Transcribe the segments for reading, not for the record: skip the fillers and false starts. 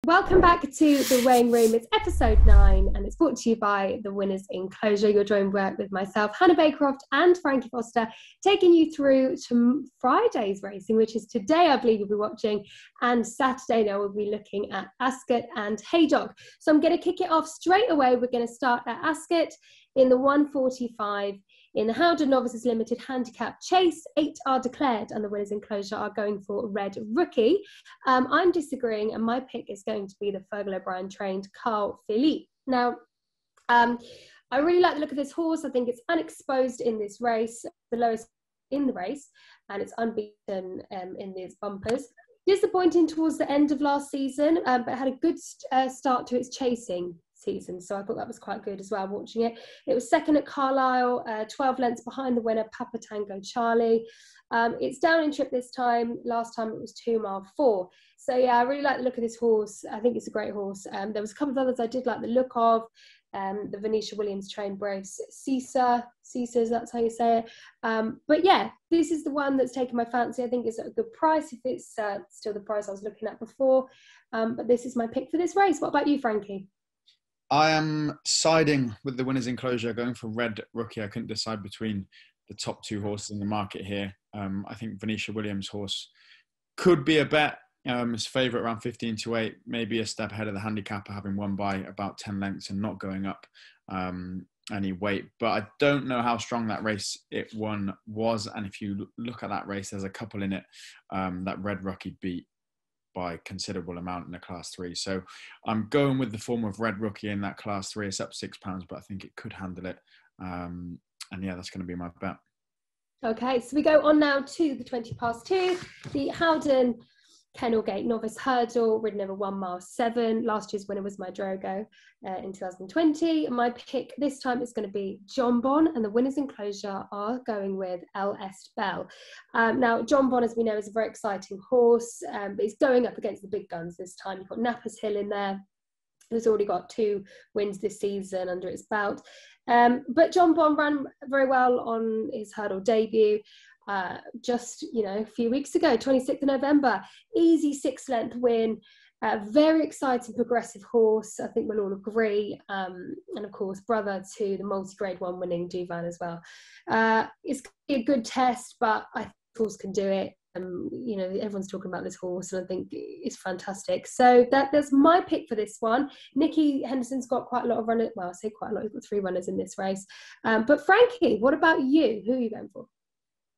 Welcome back to the weighing room. It's episode 9 and it's brought to you by the Winners Enclosure. You're joined with myself, Hannah Baycroft and Frankie Foster, taking you through to Friday's racing, which is today, I believe you'll be watching, and Saturday now we'll be looking at Ascot and Haydock. So I'm going to kick it off straight away. We're going to start at Ascot in the 145. In the HOWDEN Novices Limited Handicap Chase, 8 are declared and the Winners Enclosure are going for Red Rookie. I'm disagreeing and my pick is going to be the Fergal O'Brien trained Carl Philippe. Now, I really like the look of this horse. I think it's unexposed in this race, the lowest in the race, and it's unbeaten in these bumpers. Disappointing towards the end of last season, but had a good start to its chasing season, so I thought that was quite good as well watching it. It was second at Carlisle, 12 lengths behind the winner Papa Tango Charlie. It's down in trip this time. Last time it was 2 mile 4. So yeah, I really like the look of this horse. I think it's a great horse. There was a couple of others I did like the look of. The Venetia Williams trained brace, Caesars, that's how you say it. But yeah, this is the one that's taken my fancy. I think it's at a good price if it's still the price I was looking at before. But this is my pick for this race. What about you, Frankie? I am siding with the Winners Enclosure, going for Red Rookie. I couldn't decide between the top 2 horses in the market here. I think Venetia Williams' horse could be a bet. His favourite around 15-8, maybe a step ahead of the handicapper, having won by about 10 lengths and not going up any weight. But I don't know how strong that race it won was. And if you look at that race, there's a couple in it that Red Rookie beat by considerable amount in the class 3. So I'm going with the form of Red Rookie in that class 3. It's up £6, but I think it could handle it. And yeah, that's going to be my bet. Okay, so we go on now to the 2, the HOWDEN Kennel Gate Novice Hurdle, ridden over 1 mile 7. Last year's winner was my Drogo in 2020. My pick this time is going to be John Bon, and the Winners Enclosure are going with LS Bell. Now, John Bon, as we know, is a very exciting horse, but he's going up against the big guns this time. You've got Nappers Hill in there, who's already got 2 wins this season under his belt. But John Bon ran very well on his hurdle debut. Just, a few weeks ago, 26th of November, easy 6-length win, very exciting progressive horse, I think we'll all agree, and of course brother to the multi-grade 1 winning Duvan as well. It's going to be a good test, but I think the horse can do it. Everyone's talking about this horse and I think it's fantastic. So that's my pick for this one. Nicky Henderson's got quite a lot of runners. Well, I say quite a lot, he's got 3 runners in this race. But Frankie, what about you? Who are you going for?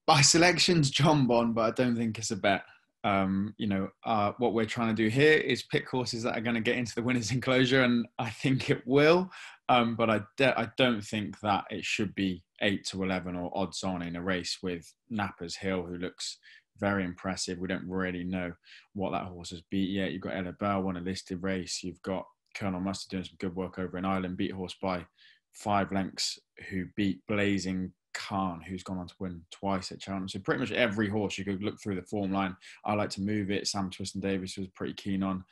My selection's John Bon, but I don't think it's a bet. What we're trying to do here is pick horses that are going to get into the Winners Enclosure, and I think it will. But I don't think that it should be 8-11 or odds on in a race with Nappers Hill, who looks very impressive. We don't really know what that horse has beat yet. You've got Ella Bell, won a listed race. You've got Colonel Mustard doing some good work over in Ireland, beat horse by 5 lengths, who beat Blazing Khan, who's gone on to win twice at Cheltenham. So pretty much every horse you could look through the form line. I like to move it. Sam Twiston-Davies was pretty keen on.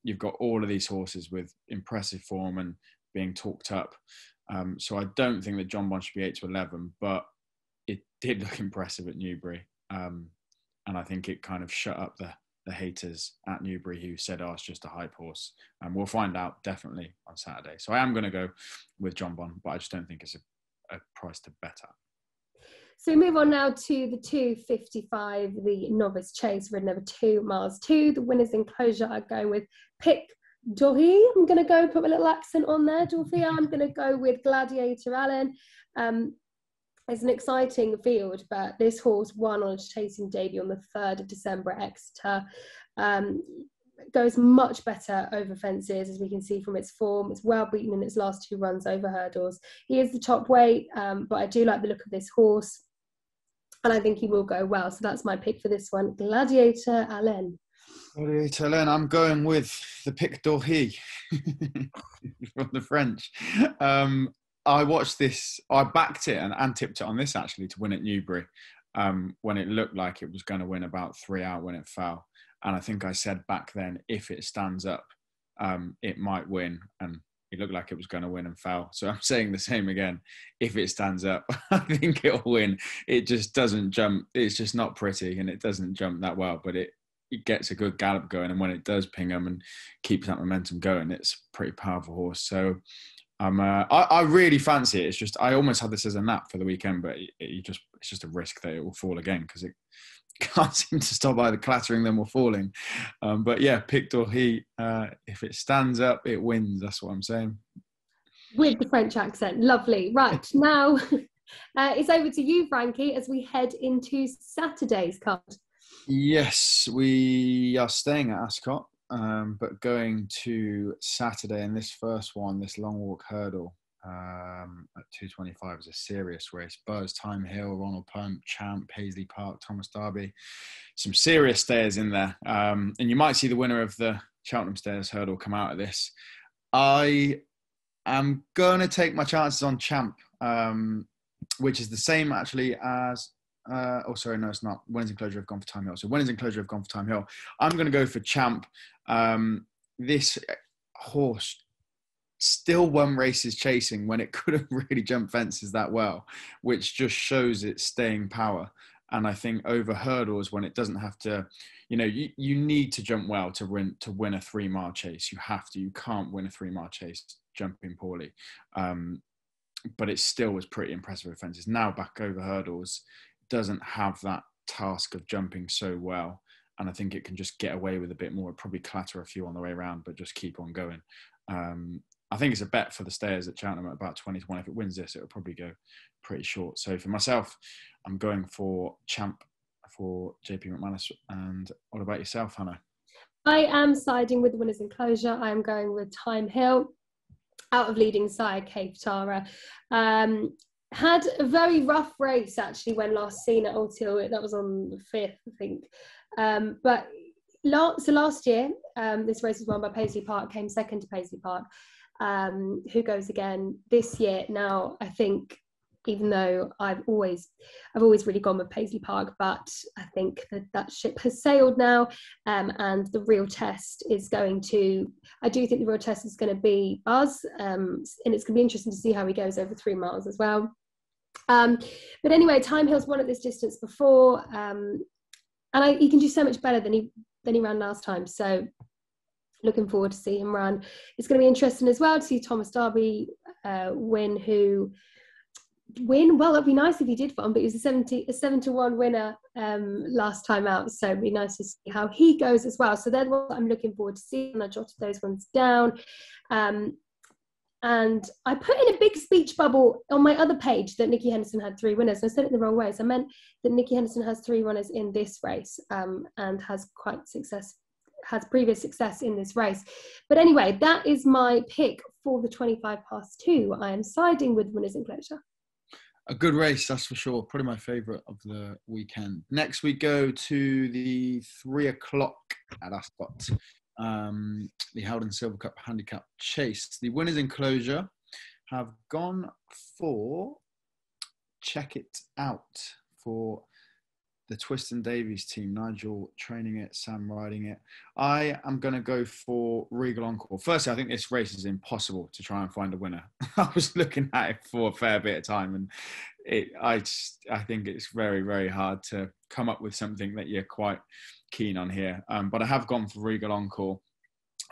You've got all of these horses with impressive form and being talked up. So I don't think that John Bon should be 8-11, but it did look impressive at Newbury. And I think it kind of shut up the haters at Newbury who said, it's just a hype horse. And we'll find out definitely on Saturday. So I am going to go with John Bon, but I just don't think it's a price to bet at. So we move on now to the 255, the Novice Chase, ridden over 2 miles 2. The Winners Enclosure are going with Pic D'Orhy. I'm going to go put a little accent on there, Dorothy. I'm going to go with Gladiator Allen. It's an exciting field, but this horse won on its chasing debut on the 3rd of December at Exeter. Goes much better over fences, as we can see from its form. It's well beaten in its last 2 runs over hurdles. He is the top weight, but I do like the look of this horse, and I think he will go well. So that's my pick for this one, Gladiator Allen. Gladiator Allen. I'm going with the Pic D'Orhy from the French. I watched this. I backed it and tipped it on this actually to win at Newbury when it looked like it was going to win about 3 out when it fell. And I think I said back then, if it stands up, it might win. And it looked like it was going to win and fell. So I'm saying the same again. If it stands up, I think it'll win. It just doesn't jump. It's just not pretty and it doesn't jump that well. But it gets a good gallop going, and when it does ping them and keeps that momentum going, it's a pretty powerful horse. So I really fancy it. It's just I almost had this as a nap for the weekend, but it's just a risk that it will fall again because it can't seem to stop either clattering them or falling. But yeah, picked or heat. If it stands up, it wins. That's what I'm saying. With the French accent, lovely. Right now, it's over to you, Frankie, as we head into Saturday's card. Yes, we are staying at Ascot, but going to Saturday. And this first one, this long walk hurdle at 2:25 is a serious race. Buzz, Time Hill, Ronald Punt, Champ, Paisley Park, Thomas Darby. Some serious stayers in there. And you might see the winner of the Cheltenham Stayers hurdle come out of this. I am going to take my chances on Champ, which is the same actually as... oh, sorry, no, it's not. Winners Enclosure have gone for Time Hill. So Winners Enclosure have gone for Time Hill. I'm going to go for Champ. This horse still won races chasing when it couldn't really jump fences that well, which just shows its staying power. And I think over hurdles, when it doesn't have to, you need to jump well to win a 3-mile chase. You have to. You can't win a 3-mile chase jumping poorly. But it still was pretty impressive with fences. Now back over hurdles, doesn't have that task of jumping so well, and I think it can just get away with a bit more. It'll probably clatter a few on the way around, but just keep on going. I think it's a bet for the stayers at Cheltenham at about 20-1. If it wins this, it'll probably go pretty short. So for myself, I'm going for Champ for JP McManus. And what about yourself, Hannah? I am siding with the Winners Enclosure. I am going with Time Hill, out of leading sire Cape Tara. Had a very rough race actually when last seen at Old Hill. That was on the 5th, I think. But last year, this race was won by Paisley Park, came second to Paisley Park. Who goes again this year? Now, I think, even though I've always really gone with Paisley Park, but I think that ship has sailed now, and the real test is going to. I do think the real test is going to be Buzz, and it's going to be interesting to see how he goes over 3 miles as well. But anyway, Time Hill's won at this distance before, and he can do so much better than he ran last time. So looking forward to see him run. It's going to be interesting as well to see Thomas Darby win. Well, it'd be nice if he did one, but he was a 7-1 winner last time out. So it'd be nice to see how he goes as well. So they're what I'm looking forward to seeing. I jotted those ones down. And I put in a big speech bubble on my other page that Nicky Henderson had 3 winners. And I said it in the wrong way. So I meant that Nicky Henderson has 3 runners in this race, and has previous success in this race. But anyway, that is my pick for the 25-2. I am siding with Winners Enclosure. A good race, that's for sure. Probably my favourite of the weekend. Next, we go to the 3 o'clock at Ascot. The HOWDEN Silver Cup Handicap Chase. The Winners Enclosure have gone for Check It Out for the Twiston Davies team. Nigel training it, Sam riding it. I am going to go for Regal Encore. Firstly, I think this race is impossible to try and find a winner. I was looking at it for a fair bit of time, and I think it's very, very hard to come up with something that you're quite keen on here. But I have gone for Regal Encore.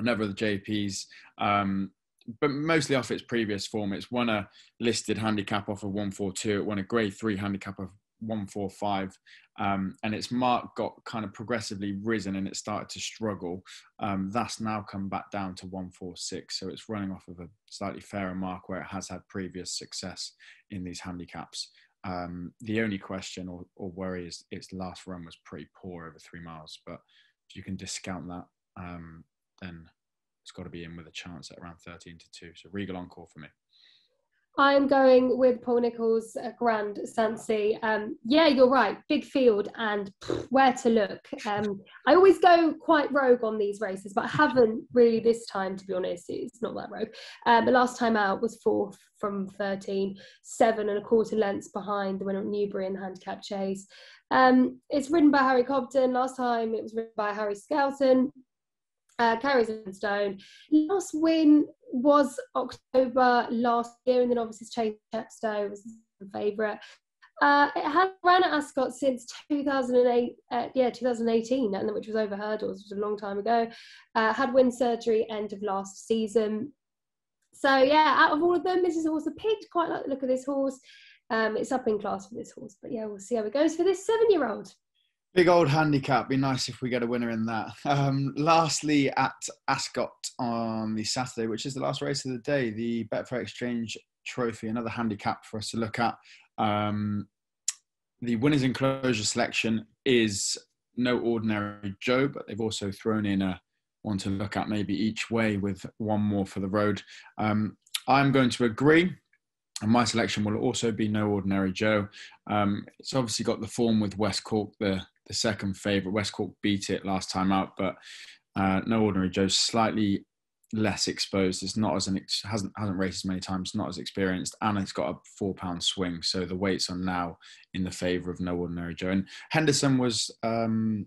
Another of the JPs, but mostly off its previous form. It's won a listed handicap off of 142. It won a grade 3 handicap of 145, and its mark got kind of progressively risen, and it started to struggle. That's now come back down to 146, so it's running off of a slightly fairer mark where it has had previous success in these handicaps. The only question or worry is its last run was pretty poor over 3 miles, but if you can discount that, then it's got to be in with a chance at around 13-2. So Regal Encore for me. I'm going with Paul Nicholls, Grand Sancy. Yeah, you're right. Big field and where to look. I always go quite rogue on these races, but I haven't really this time, to be honest. It's not that rogue. The last time out was 4th from 13, 7.25 lengths behind the winner at Newbury in the handicap chase. It's ridden by Harry Cobden. Last time it was ridden by Harry Skelton. Carries in stone. Last win was October last year, and then obviously Chase Chepstow was the favourite. It has ran at Ascot since 2008, 2018, and which was over hurdles, which was a long time ago. Had wind surgery end of last season. So yeah, out of all of them, this is a horse I picked. Quite like the look of this horse. It's up in class for this horse, but yeah, we'll see how it goes for this 7-year-old. Big old handicap. Be nice if we get a winner in that. Lastly, at Ascot on the Saturday, which is the last race of the day, the Betfair Exchange Trophy, another handicap for us to look at. The winners enclosure selection is no ordinary Joe, but they've also thrown in one to look at maybe each way with one more for the road. I'm going to agree. And my selection will also be no ordinary Joe. It's obviously got the form with West Cork, the second favourite. West Cork beat it last time out, but no ordinary Joe's slightly less exposed. It's not as hasn't raced as many times, not as experienced, and it's got a £4 swing. So the weights are now in the favour of no ordinary Joe. And Henderson was in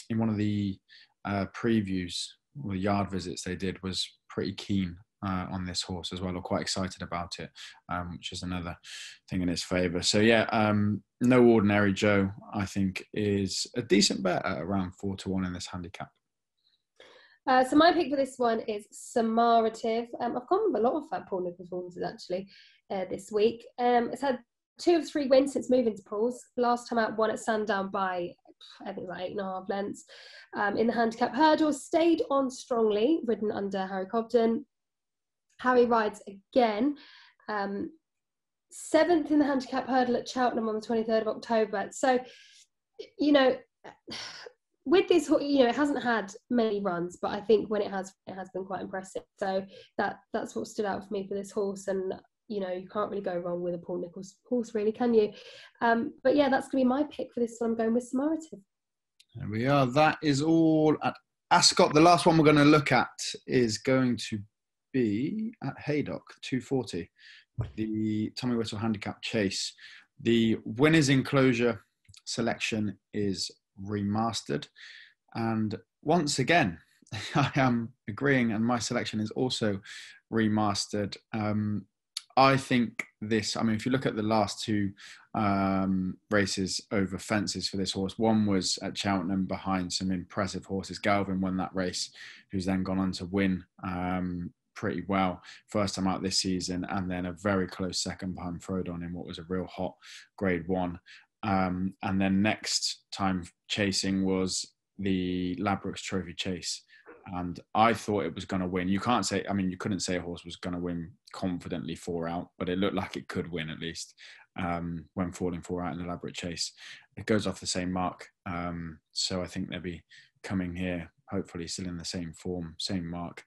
one of the previews or the yard visits they did, was pretty keen on this horse as well, or quite excited about it, which is another thing in its favour. So yeah, no ordinary Joe, I think, is a decent bet at around 4-1 in this handicap. So my pick for this one is Samarative. I've gone with a lot of Paul Nicholls horses actually this week. It's had 2 of 3 wins since moving to pools. Last time out, won at Sandown by, I think, like 8.5 lengths. In the handicap hurdle, stayed on strongly, ridden under Harry Cobden. Harry rides again. 7th in the handicap hurdle at Cheltenham on the 23rd of October. So, you know, with this, you know, it hasn't had many runs, but I think when it has been quite impressive. So that's what stood out for me for this horse. And, you know, you can't really go wrong with a Paul Nicholls horse, really, can you? But yeah, that's going to be my pick for this one. I'm going with Samarative. There we are. That is all at Ascot. The last one we're going to look at is going to be at Haydock, 240, the Tommy Whittle handicap chase. The winners enclosure selection is remastered, and once again I am agreeing, and my selection is also remastered. I think this, I mean, if you look at the last 2 races over fences for this horse, one was at Cheltenham behind some impressive horses. Galvin won that race, who's then gone on to win pretty well first time out this season, and then a very close second behind Frodon in what was a real hot Grade 1. And then next time chasing was the Ladbrokes Trophy Chase, and I thought it was going to win. You can't say, I mean, you couldn't say a horse was going to win confidently 4 out, but it looked like it could win at least when falling 4 out in the Ladbrokes Chase. It goes off the same mark, so I think they'll be coming here hopefully still in the same form, same mark,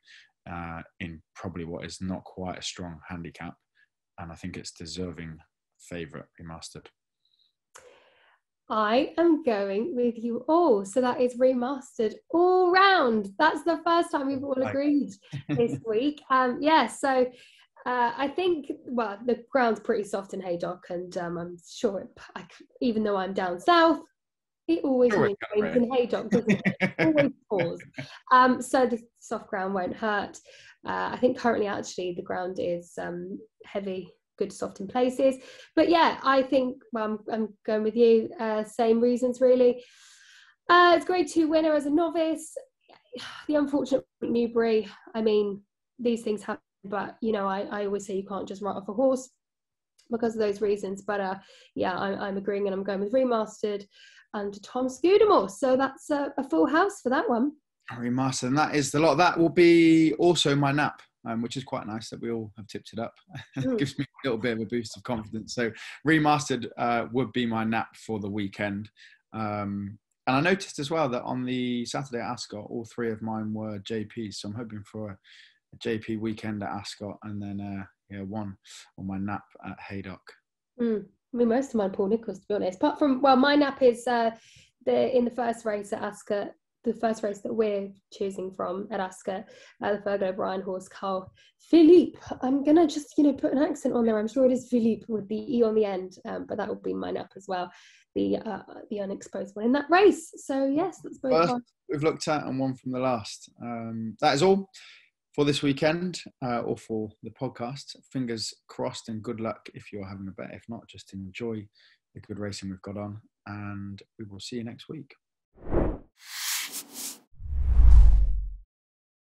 in probably what is not quite a strong handicap, and I think it's deserving favourite remastered. I am going with you all. So that is remastered all round. That's the first time we've all agreed this week. So I think, well, the ground's pretty soft in Haydock, and I'm sure even though I'm down south, it always means rains in Haydock, doesn't it? Always pours. So the soft ground won't hurt. I think currently, actually, the ground is heavy, good soft in places. But yeah, I think, well, I'm going with you. Same reasons, really. It's Grade 2 winner as a novice. The unfortunate Newbury, I mean, these things happen, but, you know, I always say you can't just write off a horse because of those reasons. But yeah, I'm agreeing, and I'm going with remastered and Tom Scudamore. So that's a full house for that one. Remastered, and that is the lot. That will be also my nap, which is quite nice that we all have tipped it up. It gives me a little bit of a boost of confidence. So remastered would be my nap for the weekend. And I noticed as well that on the Saturday at Ascot, all 3 of mine were JPs. So I'm hoping for a JP weekend at Ascot, and then one on my nap at Haydock. I mean, most of mine Paul Nicholls, to be honest. Apart from, well, my nap is in the first race at Ascot, the first race that we're choosing from at Ascot, the Fergal O'Brien horse, Carl Philippe. I'm going to just, put an accent on there. I'm sure it is Philippe with the E on the end, but that will be my nap as well, the unexposed one in that race. So, yes, that's both fun. We've looked at and one from the last. That is all for this weekend, or for the podcast. Fingers crossed, and good luck if you're having a bet. If not, just enjoy the good racing we've got on, and we will see you next week.